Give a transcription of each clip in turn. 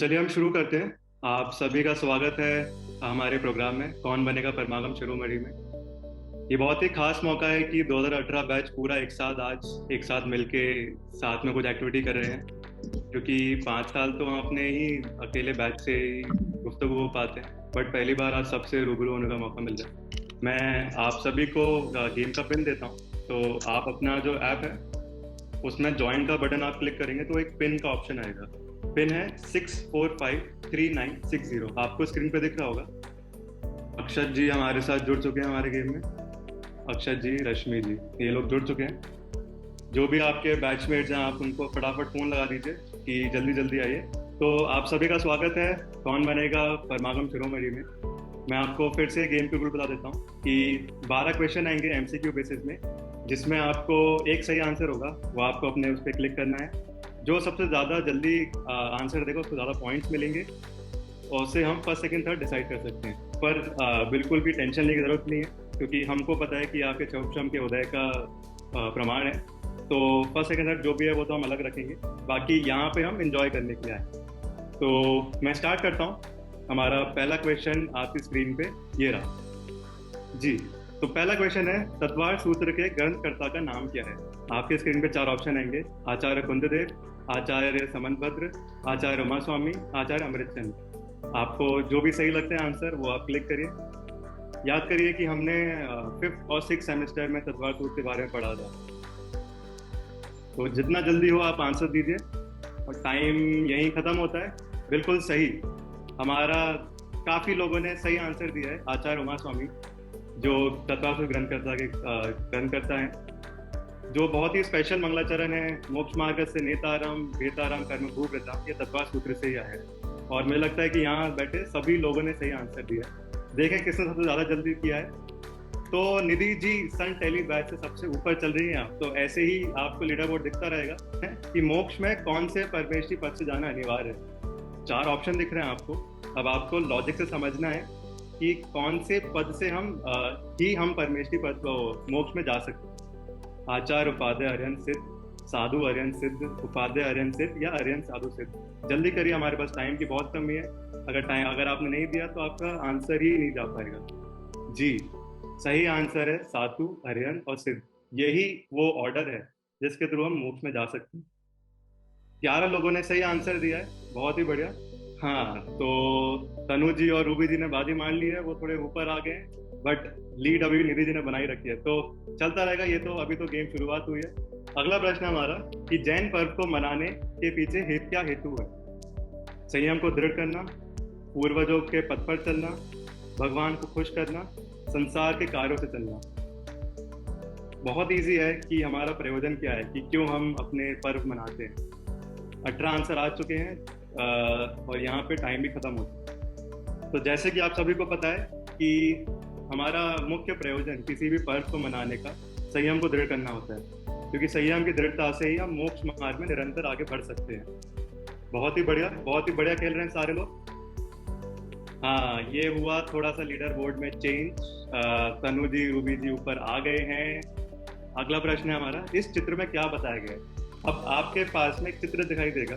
चलिए हम शुरू करते हैं। आप सभी का स्वागत है हमारे प्रोग्राम में कौन बनेगा परमागम शिरोमणि में। ये बहुत ही खास मौका है कि 2018 बैच पूरा एक साथ आज एक साथ मिलके साथ में कुछ एक्टिविटी कर रहे हैं, क्योंकि 5 साल तो हम अपने ही अकेले बैच से ही गुफ्तगू हो पाते हैं, बट पहली बार आज सबसे रूबरू होने का मौका मिल रहा है। मैं आप सभी को गेम का पिन देता हूँ, तो आप अपना जो ऐप है उसमें ज्वाइन का बटन आप क्लिक करेंगे तो एक पिन का ऑप्शन आएगा। पिन है 6453960, आपको स्क्रीन पे दिख रहा होगा। अक्षत जी हमारे साथ जुड़ चुके हैं हमारे गेम में। अक्षत जी, रश्मि जी, ये लोग जुड़ चुके हैं। जो भी आपके बैचमेट्स हैं आप उनको फटाफट फोन लगा दीजिए कि जल्दी जल्दी आइए। तो आप सभी का स्वागत है कौन बनेगा परमागम शिरोमणि में। मैं आपको फिर से गेम के रूल बता देता हूँ कि 12 क्वेश्चन आएंगे एमसीक्यू बेसिस में, जिसमें आपको एक सही आंसर होगा, वो आपको अपने उस पर क्लिक करना है। जो सबसे ज़्यादा जल्दी आंसर देगा उसको ज़्यादा पॉइंट्स मिलेंगे और उससे हम फर्स्ट सेकंड थर्ड डिसाइड कर सकते हैं। पर बिल्कुल भी टेंशन लेने की ज़रूरत नहीं है, क्योंकि हमको पता है कि आपके चौक्षम के उदय का प्रमाण है। तो फर्स्ट सेकंड थर्ड जो भी है वो तो हम अलग रखेंगे, बाकी यहाँ पे हम इंजॉय करने के लिए आए। तो मैं स्टार्ट करता हूँ। हमारा पहला क्वेश्चन आपकी स्क्रीन पे ये रहा जी। तो पहला क्वेश्चन है, तत्वार सूत्र के ग्रंथकर्ता का नाम क्या है। आपके स्क्रीन पे 4 ऑप्शन आएंगे। आचार्य कुंददेव, आचार्य समनभद्र, आचार्य उमा स्वामी, आचार्य अमृतचंद। आपको जो भी सही लगता है आंसर वो आप क्लिक करिए। याद करिए कि हमने 5th और 6th सेमेस्टर में तत्वार सूत्र के बारे में पढ़ा था। तो जितना जल्दी हो आप आंसर दीजिए और टाइम यहीं खत्म होता है। बिल्कुल सही, हमारा काफी लोगों ने सही आंसर दिया है। आचार्य उमा स्वामी जो तत्वार सूत्र ग्रंथकर्ता हैं, जो बहुत ही स्पेशल मंगलाचरण है, मोक्ष मार्ग से नेतारम भेतारम कर्म भूवृता, ये तत्वार सूत्र से ही आया है। और मुझे लगता है कि यहाँ बैठे सभी लोगों ने सही आंसर दिया है। देखें किसने सबसे ज्यादा जल्दी किया है। तो निधि जी सन टेली बैच से सबसे ऊपर चल रही हैं आप। तो ऐसे ही आपको लीडर बोर्ड दिखता रहेगा कि मोक्ष में कौन से परमेष्ठी पद से जाना अनिवार्य है। 4 ऑप्शन दिख रहे हैं आपको। अब आपको लॉजिक से समझना है कि कौन से पद से हम परमेष्ठी पद मोक्ष में जा सकते हैं। आचार्य उपाध्याय अरिहंत सिद्ध, साधु अरिहंत सिद्ध, उपाध्याय अरिहंत सिद्ध या अरिहंत साधु सिद्ध। जल्दी करिए, हमारे पास टाइम की बहुत कमी है। अगर आपने नहीं दिया तो आपका आंसर ही नहीं जा पाएगा जी। सही आंसर है साधु, अरिहंत और सिद्ध। यही वो ऑर्डर है जिसके थ्रू हम मोक्ष में जा सकते हैं। 11 लोगों ने सही आंसर दिया है, बहुत ही बढ़िया। हाँ, तो तनु जी और रूबी जी ने बाजी मान ली है, वो थोड़े ऊपर आ गए हैं, बट लीड अभी निधि जी ने बनाई रखी है। तो चलता रहेगा ये, तो अभी तो गेम शुरुआत हुई है। अगला प्रश्न हमारा कि जैन पर्व को मनाने के पीछे क्या हेतु है। संयम को दृढ़ करना, पूर्वजों के पथ पर चलना, भगवान को खुश करना, संसार के कार्यों से चलना। बहुत इजी है कि हमारा प्रयोजन क्या है, कि क्यों हम अपने पर्व मनाते हैं। 18 आंसर आ चुके हैं और यहाँ पे टाइम भी खत्म हो चुका है। तो जैसे कि आप सभी को पता है कि हमारा मुख्य प्रयोजन किसी भी पर्व को मनाने का संयम को दृढ़ करना होता है, क्योंकि संयम की दृढ़ता से ही हम मोक्ष मार्ग में निरंतर आगे बढ़ सकते हैं। बहुत ही बढ़िया, बहुत ही बढ़िया खेल रहे हैं सारे लोग। हाँ, ये हुआ थोड़ा सा लीडर बोर्ड में चेंज। तनु जी, रूबी जी ऊपर आ गए हैं। अगला प्रश्न है हमारा, इस चित्र में क्या बताया गया है। अब आपके पास में एक चित्र दिखाई देगा,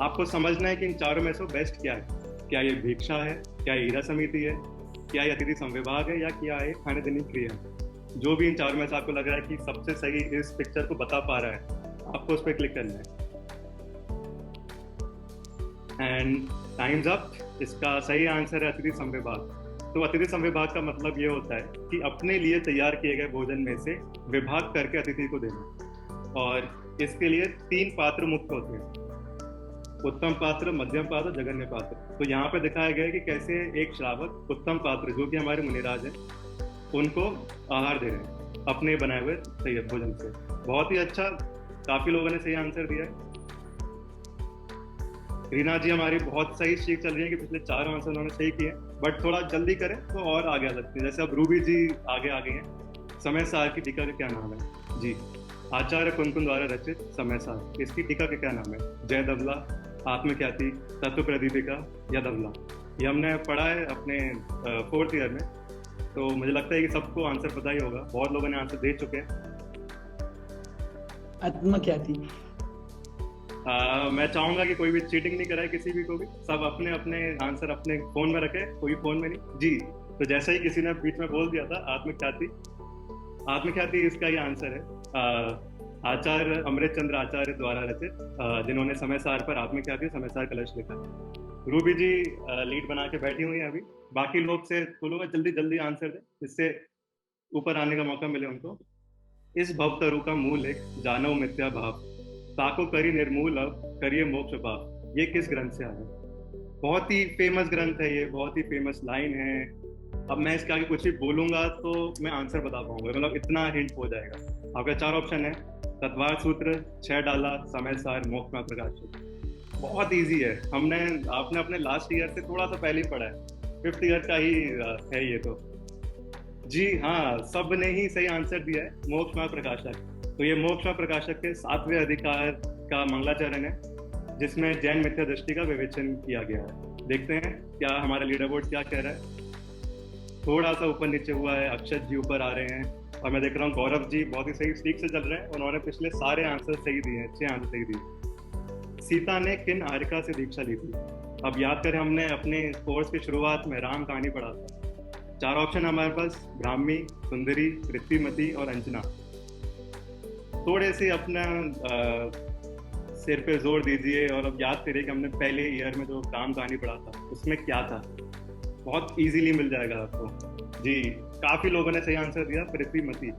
आपको समझना है कि इन चारों में से बेस्ट क्या है। क्या ये भिक्षा है, क्या ये हीरा समिति है, क्या ये अतिथि संविभाग है, या क्या ये खाने देने की क्रिया है। जो भी इन चारों में से आपको लग रहा है कि सबसे सही इस पिक्चर को बता पा रहा है, आपको उस पर क्लिक करना है। And times up. इसका सही आंसर है अतिथि संविभाग। तो अतिथि संविभाग का मतलब ये होता है कि अपने लिए तैयार किए गए भोजन में से विभाग करके अतिथि को देना। और इसके लिए 3 पात्र मुख्य होते हैं, उत्तम पात्र, मध्यम पात्र, जघन्य पात्र। तो यहाँ पे दिखाया गया है कि कैसे एक श्रावक उत्तम पात्र, जो कि हमारे मुनिराज हैं, उनको आहार दे रहे हैं अपने बनाए हुए सही भोजन से। बहुत ही अच्छा, काफी लोगों ने सही आंसर दिया है। रीना जी हमारी बहुत सही स्ट्रीक चल रही है कि पिछले 4 आंसर उन्होंने सही किए, बट थोड़ा जल्दी करें तो और आगे आ सकते हैं। जैसे अब रूबी जी आगे आ गए हैं। समय सार की टीका का क्या नाम है जी। आचार्य कुनकुन द्वारा रचित समय सार, इसकी टीका का क्या नाम है। जय दबला, आत्मख्याति, तत्व प्रदीपिका या दबला। ये हमने पढ़ा है अपने 4th ईयर में। तो मुझे लगता है कि सबको आंसर पता ही होगा, बहुत लोगों ने आंसर दे चुके हैं। आत्मख्याति। मैं चाहूंगा कि कोई भी चीटिंग नहीं कराए किसी भी को भी, सब अपने अपने आंसर अपने फोन में रखे, कोई फोन में नहीं जी। तो जैसा ही किसी ने बीच में बोल दिया था आत्मख्याति, आत्मख्याति इसका ही आंसर है। आचार्य अमृत चंद्र आचार्य द्वारा रचित, जिन्होंने समय सार पर आत्मख्याति समय सार कलश लिखा है। रूबी जी लीड बना के बैठी हुई हैं अभी, बाकी लोग से बोलूंगा जल्दी जल्दी आंसर दे, इससे ऊपर आने का मौका मिले उनको। इस भव तरु का मूल एक जानव मिथ्या भाव, ताको करी निर्मूल अब करिए मोक्ष भाव। ये किस ग्रंथ से आया? बहुत ही फेमस ग्रंथ है ये, बहुत ही फेमस लाइन है। अब मैं इसके आगे कुछ भी बोलूंगा तो मैं आंसर बता पाऊंगा, मतलब इतना हिंट हो जाएगा। आपका 4 ऑप्शन है, तत्वार सूत्र, 6 डाला, समय सार, मोक्ष में प्रकाशित। बहुत इजी है, आपने अपने लास्ट ईयर से थोड़ा सा पहले ही पढ़ा है, 5th ईयर का ही है ये तो। जी हाँ, सब ने ही सही आंसर दिया है, मोक्ष में प्रकाशक। तो ये मोक्ष में प्रकाशक के 7वें अधिकार का मंगलाचरण है, जिसमें जैन मिथ्या दृष्टि का विवेचन किया गया है। देखते हैं क्या हमारा लीडर बोर्ड क्या कह रहा है। थोड़ा सा ऊपर नीचे हुआ है, अक्षत जी ऊपर आ रहे हैं, और मैं देख रहा हूँ गौरव जी बहुत ही सही स्पीक से चल रहे हैं, उन्होंने पिछले सारे आंसर सही दिए हैं, 6 आंसर सही दिए। सीता ने किन आर्यका से दीक्षा ली थी? अब याद करें, हमने अपने कोर्स की शुरुआत में राम कहानी पढ़ा था। 4 ऑप्शन हमारे पास, ब्राह्मी, सुंदरी, पृथ्वीमती और अंजना। थोड़े से अपना सिर पे जोर दीजिए और अब याद करिए कि हमने पहले ईयर में जो राम कहानी पढ़ा था उसमें क्या था। बहुत इजीली मिल जाएगा आपको जी। काफी लोगों ने सही आंसर दिया, पृथ्वीमती।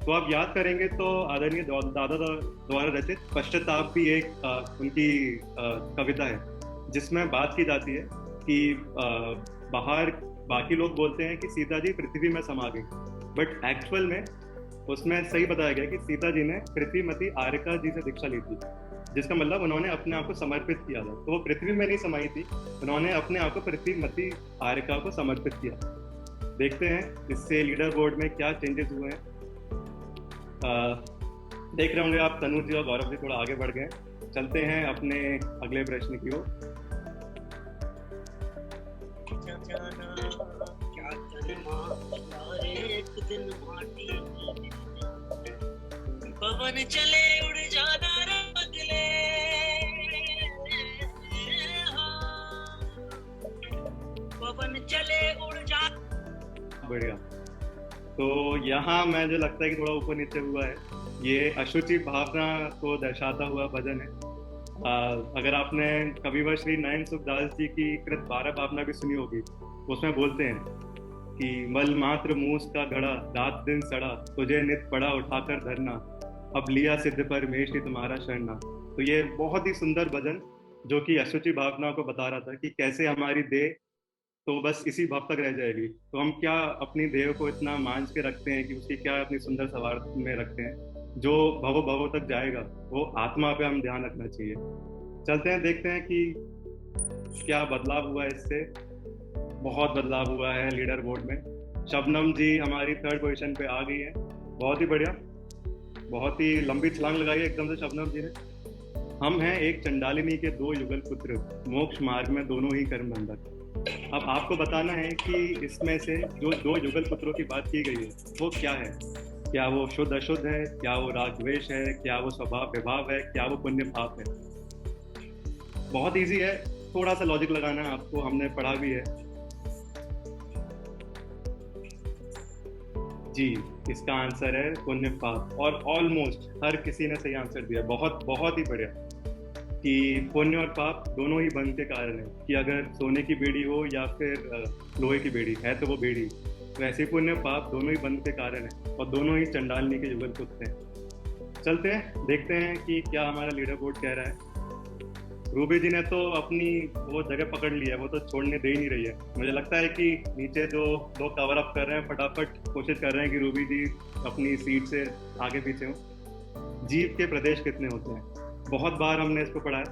तो आप याद करेंगे तो आदरणीय दादा द्वारा रचित पश्चाताप भी एक उनकी कविता है, जिसमें बात की जाती है कि बाहर बाकी लोग बोलते हैं कि सीता जी पृथ्वी में समा गई, बट एक्चुअल में उसमें सही बताया गया कि सीता जी ने पृथ्वीमती आर्यका जी से दीक्षा ली थी, जिसका मतलब उन्होंने अपने आप को समर्पित किया था। तो वो पृथ्वी में नहीं समाई थी, उन्होंने अपने आप को पृथ्वीमती आर्यका को समर्पित किया। देखते हैं इससे लीडर बोर्ड में क्या चेंजेस हुए हैं। देख रहे होंगे आप, तनु जी और गौरव जी थोड़ा आगे बढ़ गए। चलते हैं अपने अगले प्रश्न की ओर। पवन चले उड़ जाना रे बदले, पवन चले उड़ जा। बढ़िया। तो यहाँ मैं जो लगता है कि थोड़ा ऊपर नीचे हुआ है, ये अशुचि भावना को दर्शाता हुआ भजन है। अगर आपने कविवर श्री नयन सुखदास जी की कृत 12 भावना भी सुनी होगी, उसमें बोलते हैं कि मल मात्र मूस का घड़ा, रात दिन सड़ा, तुझे नित पड़ा उठाकर धरना, अब लिया सिद्ध परमेश ही तुम्हारा शरणा। तो ये बहुत ही सुंदर भजन जो कि अशुचि भावना को बता रहा था कि कैसे हमारी देह तो बस इसी भाव तक रह जाएगी, तो हम क्या अपनी देह को इतना मांझ के रखते हैं कि उसकी क्या अपनी सुंदर सवार में रखते हैं। जो भवो भवो तक जाएगा वो आत्मा पे हम ध्यान रखना चाहिए। चलते हैं, देखते हैं कि क्या बदलाव हुआ है इससे। बहुत बदलाव हुआ है लीडर बोर्ड में। शबनम जी हमारी 3rd पोजीशन पे आ गई है, बहुत ही बढ़िया, बहुत ही लंबी छलांग लगाई है एकदम से शबनम जी ने। हम हैं एक चंडालिनी के 2 युगल पुत्र, मोक्ष मार्ग में दोनों ही कर्म बंधक। अब आपको बताना है कि इसमें से जो 2 युगल पुत्रों की बात की गई है वो क्या है। क्या वो शुद्ध अशुद्ध है, क्या वो राग द्वेष है, क्या वो स्वभाव विभाव है, क्या वो पुण्य पाप है। बहुत इजी है, थोड़ा सा लॉजिक लगाना है आपको, हमने पढ़ा भी है जी। इसका आंसर है पुण्य पाप, और ऑलमोस्ट हर किसी ने सही आंसर दिया। बहुत बहुत ही बढ़िया कि पुण्य और पाप दोनों ही बंध के कारण है, कि अगर सोने की बेड़ी हो या फिर लोहे की बेड़ी है तो वो बेड़ी, तो ऐसे पुण्य पाप दोनों ही बंध के कारण है, और दोनों ही चंडालनी के युगल पुत्र हैं। चलते हैं, देखते हैं कि क्या हमारा लीडर बोर्ड कह रहा है। रूबी जी ने तो अपनी वो जगह पकड़ ली है, वो तो छोड़ने दे ही नहीं रही है। मुझे लगता है कि नीचे जो लोग कवर अप कर रहे हैं फटाफट कोशिश कर रहे हैं कि रूबी जी अपनी सीट से आगे पीछे हो। जीव के प्रदेश कितने होते हैं? बहुत बार हमने इसको पढ़ा है,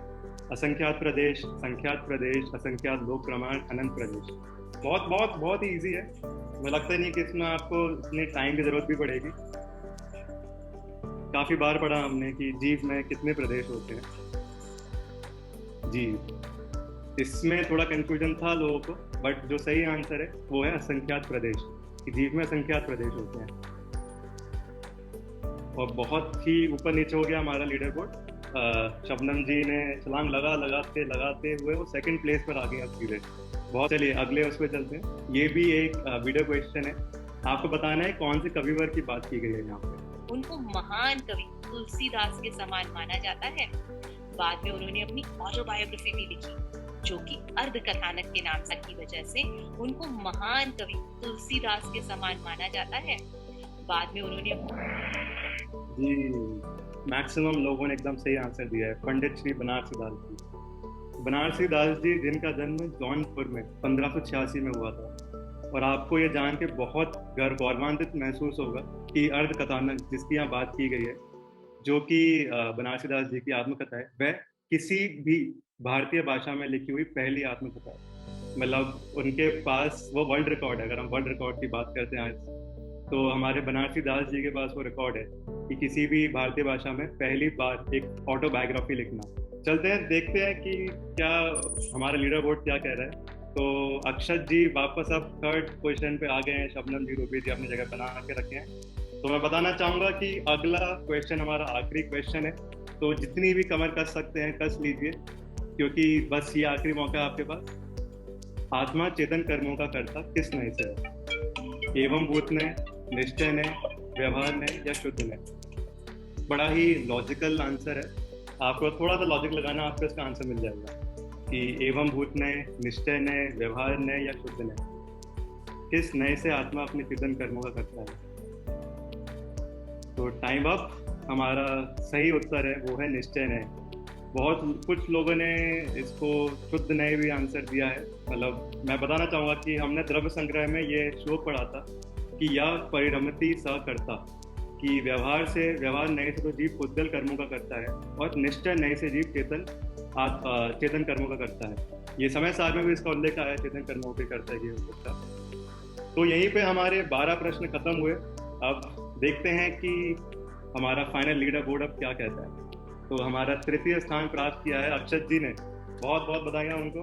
असंख्यात प्रदेश, संख्यात प्रदेश, असंख्यात लोक प्रमाण, अनंत प्रदेश। बहुत बहुत बहुत ही ईजी है, मुझे लगता नहीं कि इसमें आपको इतने टाइम की जरूरत भी पड़ेगी। काफी बार पढ़ा हमने कि जीव में कितने प्रदेश होते हैं जी। इसमें थोड़ा कंफ्यूजन था लोगों को, बट जो सही आंसर है वो है असंख्यात प्रदेश, कि जीव में असंख्यात प्रदेश होते हैं। और बहुत ही ऊपर नीचे हो गया हमारा लीडर बोर्ड। शबनम जी ने छलांग लगाते हुए वो सेकंड प्लेस पर आ गए अब सीधे। बहुत, चलिए अगले उस पर चलते हैं। ये भी एक वीडियो क्वेश्चन है, आपको बताना है कौन से कविवर की बात की गई है यहाँ पे। उनको महान कवि तुलसीदास के समान माना जाता है। बाद में उन्होंने अपनी ऑटोबायोग्राफी भी लिखी, जो कि अर्ध कथानक के नाम की वजह से उनको महान कवि तुलसीदास के समान माना जाता है। बाद में उन्होंने जी, मैक्सिमम लोगों ने एकदम सही आंसर दिया है, पंडित श्री बनारसी दास जी। बनारसी दास जी जिनका जन्म जौनपुर में 1586 में हुआ था। और आपको ये जान के बहुत गौरवान्वित महसूस होगा कि अर्ध कथानक जिसकी यहाँ बात की गई है, जो कि बनारसी दास जी की आत्मकथा है, वह किसी भी भारतीय भाषा में लिखी हुई पहली आत्मकथा है। मतलब उनके पास वो वर्ल्ड रिकॉर्ड है। अगर हम वर्ल्ड रिकॉर्ड की बात करते हैं आज, तो हमारे बनारसी दास जी के पास वो रिकॉर्ड है कि किसी भी भारतीय भाषा में पहली बार एक ऑटोबायोग्राफी लिखना। चलते हैं, देखते हैं कि क्या हमारा लीडर बोर्ड क्या कह रहा है। तो अक्षत जी वापस अब थर्ड क्वेश्चन पे आ गए हैं, शबनम जी, रूबी जी अपनी जगह बना के रखे हैं। तो मैं बताना चाहूँगा कि अगला क्वेश्चन हमारा आखिरी क्वेश्चन है, तो जितनी भी कमर कस सकते हैं कस लीजिए, क्योंकि बस ये आखिरी मौका है आपके पास। आत्मा चेतन कर्मों का कर्ता किस नय से है? एवं भूत ने, निश्चय ने, व्यवहार ने या शुद्ध ने? बड़ा ही लॉजिकल आंसर है, आपको थोड़ा सा लॉजिक लगाना, आपको इसका आंसर मिल जाएगा कि एवं भूत ने, निश्चय ने, व्यवहार ने या शुद्ध ने? किस नय से आत्मा अपने चेतन कर्मों का करता है? तो टाइम अप। हमारा सही उत्तर है वो है निश्चय नय। बहुत कुछ लोगों ने इसको शुद्ध नय भी आंसर दिया है। मतलब मैं बताना चाहूँगा कि हमने द्रव्य संग्रह में ये श्लोक पढ़ा था कि या परिरमति स करता, कि व्यवहार नय से तो जीव पुद्गल कर्मों का करता है, और निश्चय नय से जीव चेतन कर्मों का करता है। ये समय सार में भी इसका उल्लेख आया, चेतन कर्मों के करता है ये होता। तो यहीं पे हमारे 12 प्रश्न खत्म हुए। अब देखते हैं कि हमारा फाइनल लीडर बोर्ड अब क्या कहता है। तो हमारा तृतीय स्थान प्राप्त किया है अक्षत जी ने, बहुत बहुत बधाइयाँ उनको।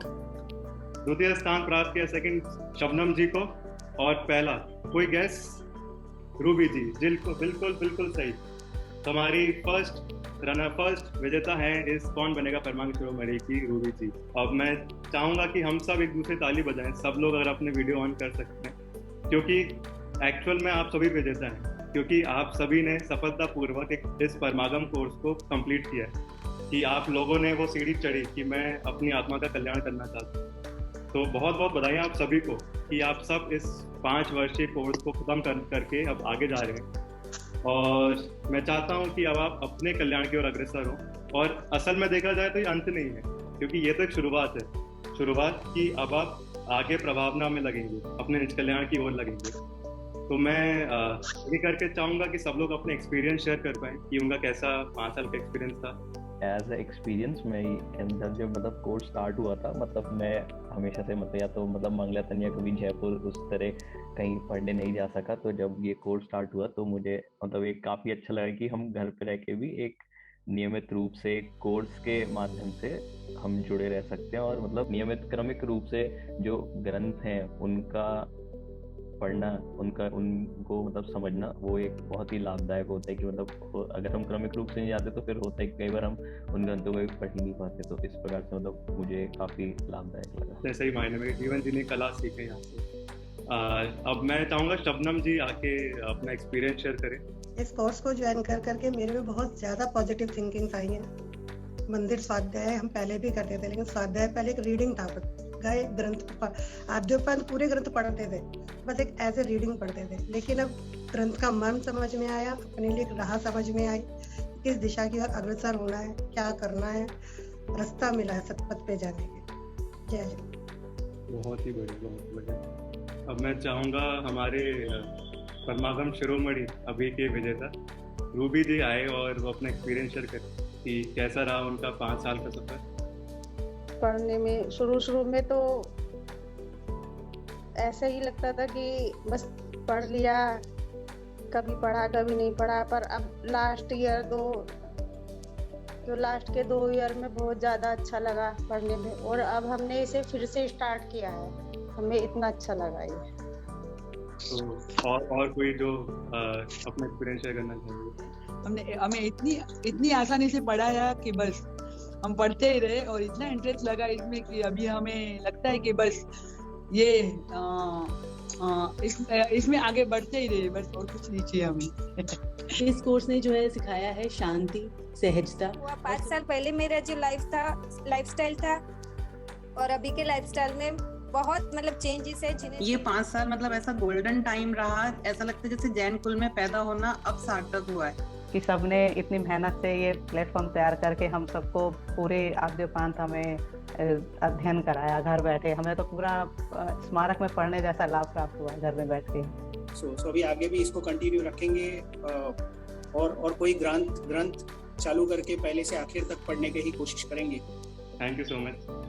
द्वितीय स्थान प्राप्त किया सेकंड शबनम जी को, और पहला कोई गैस? रूबी जी। बिल्कुल सही। तो हमारी फर्स्ट विजेता है इस कौन बनेगा परमांग शिरोमणि की, रूबी जी। अब मैं चाहूंगा कि हम सब एक दूसरे ताली बजाएं, सब लोग अगर अपने वीडियो ऑन कर सकते हैं, क्योंकि एक्चुअल में आप सभी विजेता हैं, क्योंकि आप सभी ने सफलतापूर्वक इस परमागम कोर्स को कंप्लीट किया है, कि आप लोगों ने वो सीढ़ी चढ़ी कि मैं अपनी आत्मा का कल्याण करना चाहता हूँ। तो बहुत बहुत बधाई आप सभी को कि आप सब इस 5 वर्षीय कोर्स को खत्म करके अब आगे जा रहे हैं। और मैं चाहता हूँ कि अब आप अपने कल्याण की ओर अग्रसर हो। और असल में देखा जाए तो ये अंत नहीं है, क्योंकि ये तो एक शुरुआत है कि अब आप आगे प्रभावना में लगेंगे, अपने निज कल्याण की ओर लगेंगे। तो मैं ये करके चाहूँगा कि सब लोग अपने एक्सपीरियंस शेयर कर पाएँ कि उनका कैसा 5 साल का एक्सपीरियंस था। एज ए एक्सपीरियंस में अंदर जब मतलब कोर्स स्टार्ट हुआ था, मतलब मैं हमेशा से मतलब या तो मतलब मंगलातन या कभी जयपुर उस तरह कहीं पढ़ने नहीं जा सका। तो जब ये कोर्स स्टार्ट हुआ तो मुझे मतलब एक काफ़ी अच्छा लगा कि हम घर पे रह के भी एक नियमित रूप से कोर्स के माध्यम से हम जुड़े रह सकते हैं, और मतलब नियमित क्रमिक रूप से जो ग्रंथ हैं उनका पढ़ना, उनको मतलब समझना, वो एक बहुत ही लाभदायक होता है। कि मतलब अगर हम क्रमिक रूप से नहीं जाते तो फिर होता है कई बार हम उन ग्रंथों को पढ़ ही नहीं पाते। तो इस प्रकार से मतलब मुझे काफ़ी लाभदायक लगा। सही मायने में जीवन जी ने कला सीखे यहाँ से। अब मैं चाहूँगा शबनम जी आके अपना एक्सपीरियंस शेयर करें। इस कोर्स को ज्वाइन कर के मेरे में बहुत ज़्यादा पॉजिटिव थिंकिंग आई है। मंदिर स्वाध्याय हम पहले भी करते थे, लेकिन स्वाध्याय पहले एक रीडिंग था, गए ग्रंथ आद्योपांत पूरे ग्रंथ पढ़ते थे, बस एक एज ए रीडिंग पढ़ते थे। लेकिन अब ग्रंथ का मन समझ में आया, अपने लिए राह समझ में आई, किस दिशा की ओर अग्रसर होना है, क्या करना है, रास्ता मिला है सतपथ पे जाने के। जय जय। बहुत ही बढ़िया। अब मैं चाहूँगा हमारे परमागम शिरोमणि अभी के विजेता रूबी जी आए और वो अपना एक्सपीरियंस शेयर करें कि कैसा रहा उनका 5 साल का सफर। पढ़ने में शुरू में तो ऐसा ही लगता था कि बस पढ़ लिया, कभी पढ़ा कभी नहीं पढ़ा। पर अब लास्ट के 2 ईयर में बहुत ज़्यादा अच्छा लगा पढ़ने में, और अब हमने इसे फिर से स्टार्ट किया है, हमें इतना अच्छा लगा ये। तो और कोई जो अपना एक्सपीरियंस शेयर करना चाहेंगे? हमें इतनी आसानी से पढ़ाया कि बस हम पढ़ते ही रहे और इतना इंटरेस्ट लगा इसमें कि अभी हमें लगता है कि बस ये इसमें आगे बढ़ते ही रहे, बस और कुछ नहीं चाहिए हमें। इस कोर्स ने जो है सिखाया है शांति, सहजता। 5 साल पहले मेरा जो लाइफस्टाइल था और अभी के लाइफस्टाइल में बहुत मतलब चेंजेस है जिन्हें ये 5 साल मतलब ऐसा गोल्डन टाइम रहा, ऐसा लगता है जैसे जैन कुल में पैदा होना अब सार्थक हुआ है कि सबने इतनी मेहनत से ये प्लेटफॉर्म तैयार करके हम सबको पूरे आद्योपांत हमें अध्ययन कराया घर बैठे। हमें तो पूरा स्मारक में पढ़ने जैसा लाभ प्राप्त हुआ घर में बैठ के। सो अभी आगे भी इसको कंटिन्यू रखेंगे और कोई ग्रंथ चालू करके पहले से आखिर तक पढ़ने की ही कोशिश करेंगे। Thank you so much.